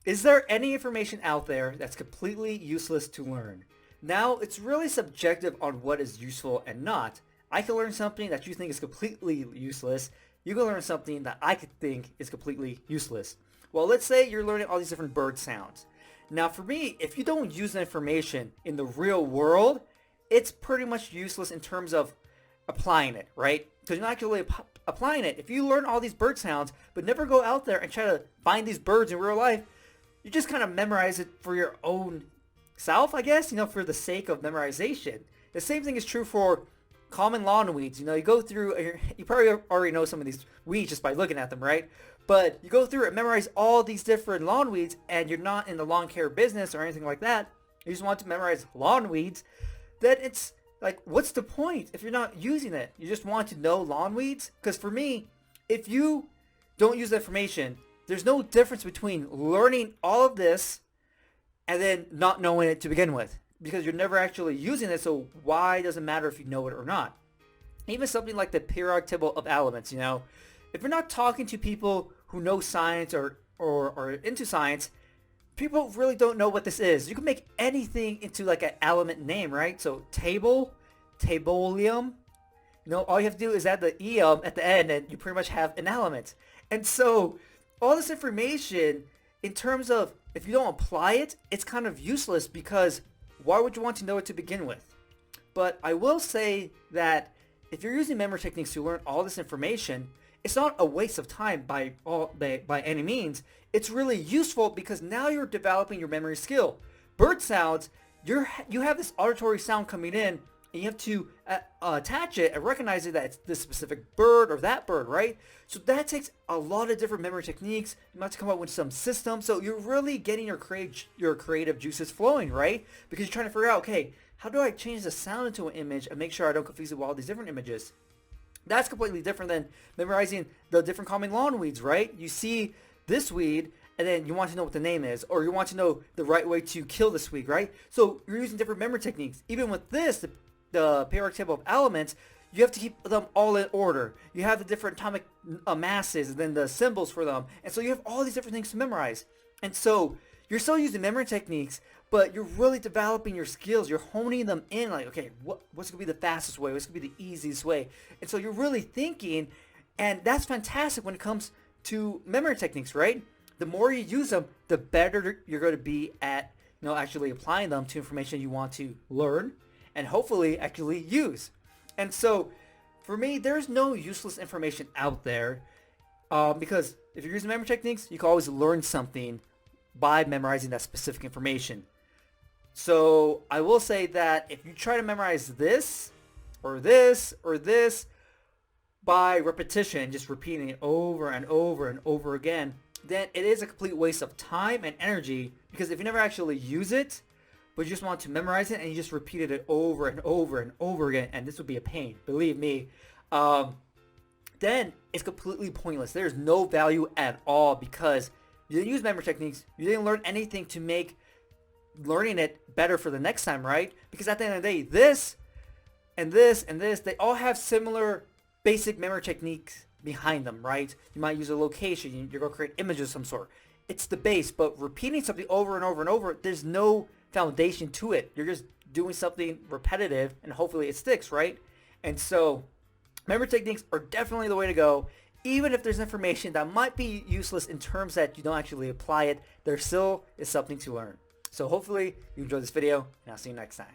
Is there any information out there that's completely useless to learn? Now, it's really subjective on what is useful and not. I can learn something that you think is completely useless. You can learn something that I could think is completely useless. Well, let's say you're learning all these different bird sounds. Now, for me, if you don't use the information in the real world, it's pretty much useless in terms of applying it, right? Because you're not actually applying it. If you learn all these bird sounds, but never go out there and try to find these birds in real life, you just kind of memorize it for your own self, I guess, for the sake of memorization. The same thing is true for common lawn weeds. You go through, you probably already know some of these weeds just by looking at them, right? But you go through and memorize all these different lawn weeds, and you're not in the lawn care business or anything like that. You just want to memorize lawn weeds. Then it's like, what's the point if you're not using it? You just want to know lawn weeds? Because for me, if you don't use the information, there's no difference between learning all of this and then not knowing it to begin with. Because you're never actually using it, so why does it matter if you know it or not? Even something like the periodic table of elements, If you're not talking to people who know science or into science, people really don't know what this is. You can make anything into like an element name, right? So table, tabolium. All you have to do is add the eum at the end and you pretty much have an element. And so all this information, in terms of if you don't apply it, it's kind of useless because why would you want to know it to begin with? But I will say that if you're using memory techniques to learn all this information, it's not a waste of time by any means. It's really useful because now you're developing your memory skill. Bird sounds, you have this auditory sound coming in, and you have to attach it and recognize it that it's this specific bird or that bird, right? So that takes a lot of different memory techniques. You might have to come up with some system. So you're really getting your creative juices flowing, right? Because you're trying to figure out, okay, how do I change the sound into an image and make sure I don't confuse it with all these different images? That's completely different than memorizing the different common lawn weeds, right? You see this weed, and then you want to know what the name is, or you want to know the right way to kill this weed, right? So you're using different memory techniques. Even with this, the periodic table of elements, you have to keep them all in order. You have the different atomic masses, and then the symbols for them. And so you have all these different things to memorize. And so you're still using memory techniques, but you're really developing your skills. You're honing them in, like, okay, what's going to be the fastest way? What's going to be the easiest way? And so you're really thinking, and that's fantastic when it comes to memory techniques, right? The more you use them, the better you're going to be at, actually applying them to information you want to learn and hopefully actually use. And so for me, there's no useless information out there because if you're using memory techniques, you can always learn something by memorizing that specific information. So I will say that if you try to memorize this or this or this by repetition, just repeating it over and over and over again, then it is a complete waste of time and energy because if you never actually use it, but you just want to memorize it and you just repeated it over and over and over again, and this would be a pain, believe me, then it's completely pointless. There's no value at all because you didn't use memory techniques. You didn't learn anything to make learning it better for the next time, right? Because at the end of the day, this and this and this, they all have similar basic memory techniques behind them, right? You might use a location. You're going to create images of some sort. It's the base, but repeating something over and over and over, there's no foundation to it. You're just doing something repetitive and hopefully it sticks, right? And so memory techniques are definitely the way to go. Even if there's information that might be useless in terms that you don't actually apply it, there still is something to learn. So hopefully you enjoyed this video, and I'll see you next time.